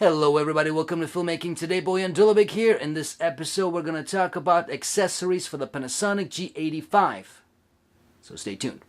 Hello everybody, welcome to Filmmaking. Today, boy and Dulabic here. In this episode, we're going to talk about accessories for the Panasonic G85. So stay tuned.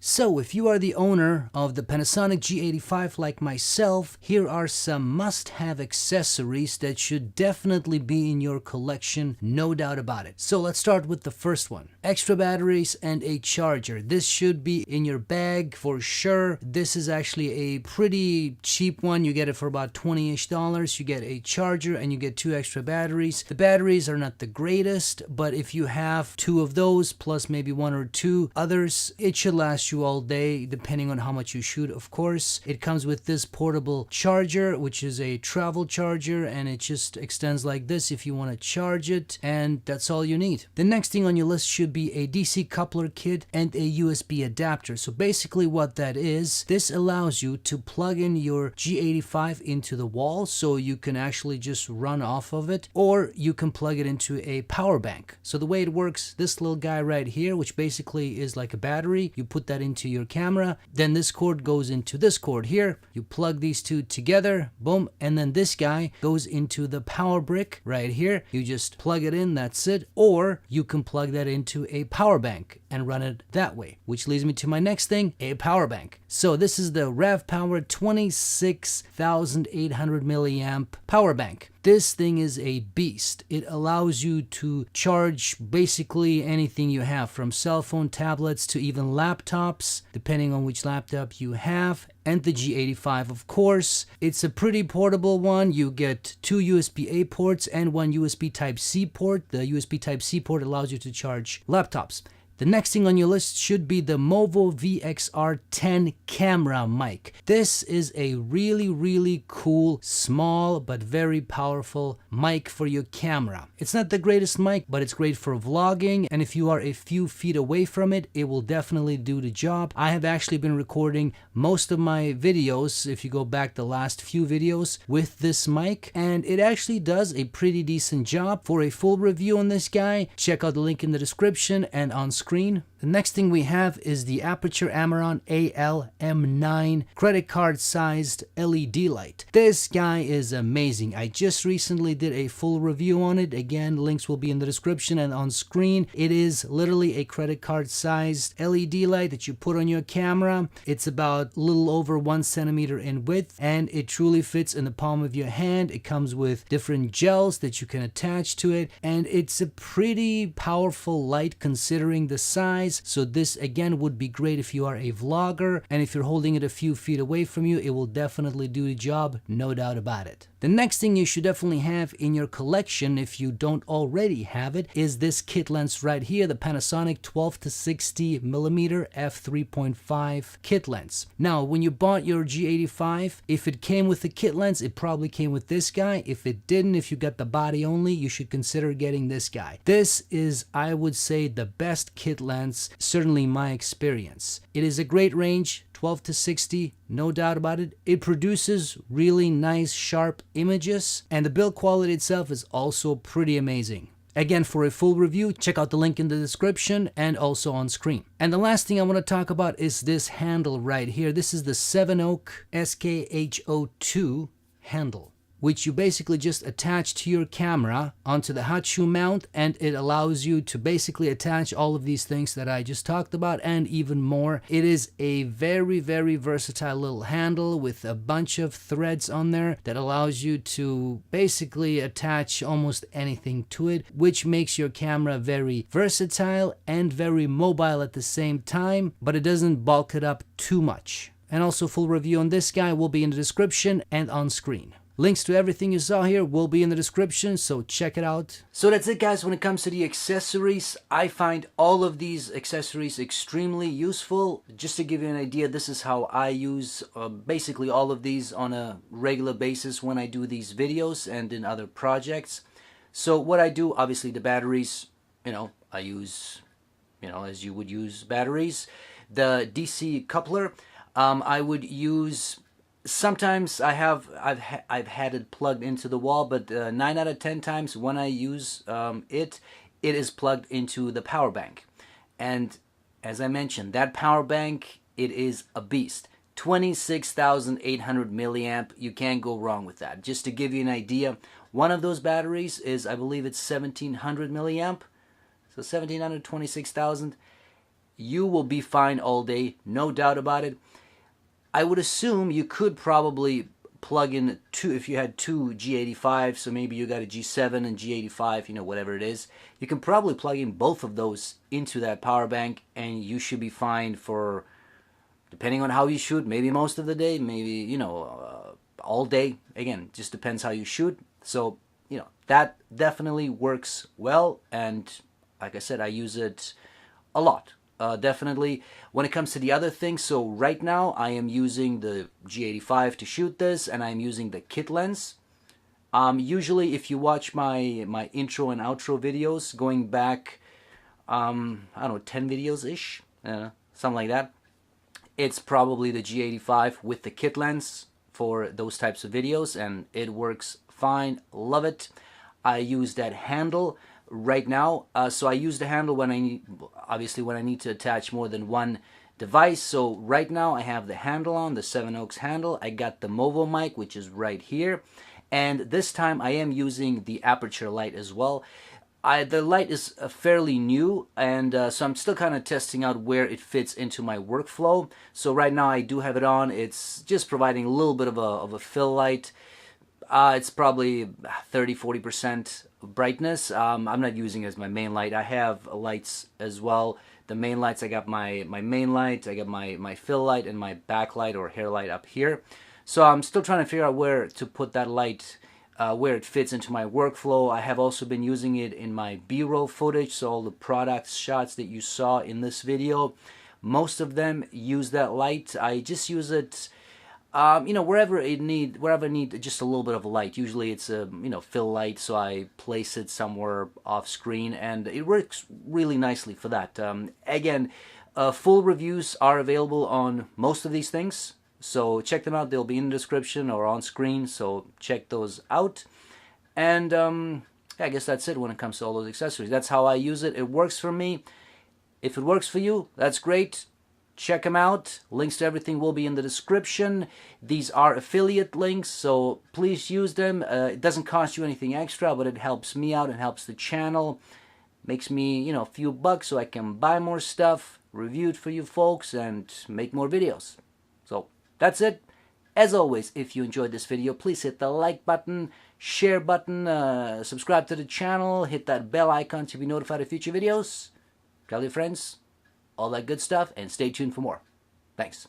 So if you are the owner of the Panasonic G85 like myself, here are some must-have accessories that should definitely be in your collection, no doubt about it. So let's start with the first one. Extra batteries and a charger. This should be in your bag for sure. This is actually a pretty cheap one. You get it for about $20-ish. You get a charger and you get 2 extra batteries. The batteries are not the greatest, but if you have 2 of those plus maybe 1 or 2 others, it should last you all day, depending on how much you shoot, of course. It comes with this portable charger, which is a travel charger, and it just extends like this if you want to charge it, and that's all you need. The next thing on your list should be a DC coupler kit and a USB adapter. So basically what that is, this allows you to plug in your G85 into the wall so you can actually just run off of it, or you can plug it into a power bank. So the way it works, this little guy right here, which basically is like a battery, you put that into your camera, then this cord goes into this cord here, you plug these two together, boom, and then this guy goes into the power brick right here. You just plug it in, that's it. Or you can plug that into a power bank and run it that way, which leads me to my next thing, a power bank. So this is the RavPower 26,800 milliamp power bank. This thing is a beast. It allows you to charge basically anything you have, from cell phone, tablets, to even laptops, depending on which laptop you have, and the G85, of course. It's a pretty portable one. You get 2 USB-A ports and 1 USB Type-C port. The USB Type-C port allows you to charge laptops. The next thing on your list should be the Movo VXR10 camera mic. This is a really cool, small but very powerful mic for your camera. It's not the greatest mic, but it's great for vlogging, and if you are a few feet away from it, it will definitely do the job. I have actually been recording most of my videos, if you go back the last few videos, with this mic, and it actually does a pretty decent job. For a full review on this guy, check out the link in the description and on screen. The next thing we have is the Apature Amaran AL-M9 credit card sized LED light. This guy is amazing. I just recently did a full review on it. Again, links will be in the description and on screen. It is literally a credit card sized LED light that you put on your camera. It's about a little over 1 centimeter in width, and it truly fits in the palm of your hand. It comes with different gels that you can attach to it, and it's a pretty powerful light considering the size. So this again would be great if you are a vlogger, and if you're holding it a few feet away from you, it will definitely do the job, no doubt about it. The next thing you should definitely have in your collection, if you don't already have it, is this kit lens right here, the Panasonic 12-60mm f3.5 kit lens. Now, when you bought your G85, if it came with the kit lens, it probably came with this guy. If it didn't, if you got the body only, you should consider getting this guy. This is, I would say, the best kit lens, certainly my experience. It is a great range, 12-60, no doubt about it. It produces really nice, sharp images, and the build quality itself is also pretty amazing. Again, for a full review, check out the link in the description and also on screen. And the last thing I want to talk about is this handle right here. This is the Sevenoak SKHO2 handle, which you basically just attach to your camera onto the hot shoe mount, and it allows you to basically attach all of these things that I just talked about and even more. It is a very versatile little handle with a bunch of threads on there that allows you to basically attach almost anything to it, which makes your camera very versatile and very mobile at the same time, but it doesn't bulk it up too much. And also, full review on this guy will be in the description and on screen. Links to everything you saw here will be in the description, so check it out. So that's it, guys. When it comes to the accessories, I find all of these accessories extremely useful. Just to give you an idea, this is how I use basically all of these on a regular basis when I do these videos and in other projects. So what I do, obviously the batteries, I use, as you would use batteries. The DC coupler, I would use. Sometimes I've had it plugged into the wall, but 9 out of 10 times when I use it is plugged into the power bank. And as I mentioned, that power bank, it is a beast. 26,800 milliamp. You can't go wrong with that. Just to give you an idea, one of those batteries is, I believe it's 1700 milliamp. So 1700, 26,000. You will be fine all day, no doubt about it. I would assume you could probably plug in two, if you had two G85, so maybe you got a G7 and G85, you know, whatever it is. You can probably plug in both of those into that power bank and you should be fine for, depending on how you shoot, maybe most of the day, maybe, you know, all day. Again, just depends how you shoot. So, you know, that definitely works well. And like I said, I use it a lot. Definitely. When it comes to the other things, so right now I am using the G85 to shoot this, and I'm using the kit lens. Usually, if you watch my intro and outro videos, going back, I don't know, 10 videos-ish, something like that, it's probably the G85 with the kit lens for those types of videos, and it works fine. Love it. I use that handle right now. So I use the handle when I need, obviously when I need to attach more than one device. So right now I have the handle on, the Sevenoak's handle. I got the Movo Mic, which is right here. And this time I am using the Apature light as well. The light is fairly new, and so I'm still kind of testing out where it fits into my workflow. So right now I do have it on. It's just providing a little bit of a fill light. It's probably 30-40% brightness. I'm not using it as my main light. I have lights as well. The main lights, I got my main light, I got my fill light, and my backlight or hair light up here. So I'm still trying to figure out where to put that light, where it fits into my workflow. I have also been using it in my B-roll footage, so all the product shots that you saw in this video, most of them use that light. I just use it you know, wherever I need just a little bit of light. Usually it's a, you know, fill light, so I place it somewhere off screen, and it works really nicely for that. Again, full reviews are available on most of these things, so check them out. They'll be in the description or on screen, so check those out. And I guess that's it when it comes to all those accessories. That's how I use it. It works for me. If it works for you, that's great. Check them out. Links to everything will be in the description. These are affiliate links, so please use them. It doesn't cost you anything extra, but it helps me out and helps the channel. Makes me, you know, a few bucks so I can buy more stuff, review it for you folks, and make more videos. So that's it. As always, if you enjoyed this video, please hit the like button, share button, subscribe to the channel, hit that bell icon to be notified of future videos. Tell your friends, all that good stuff, and stay tuned for more. Thanks.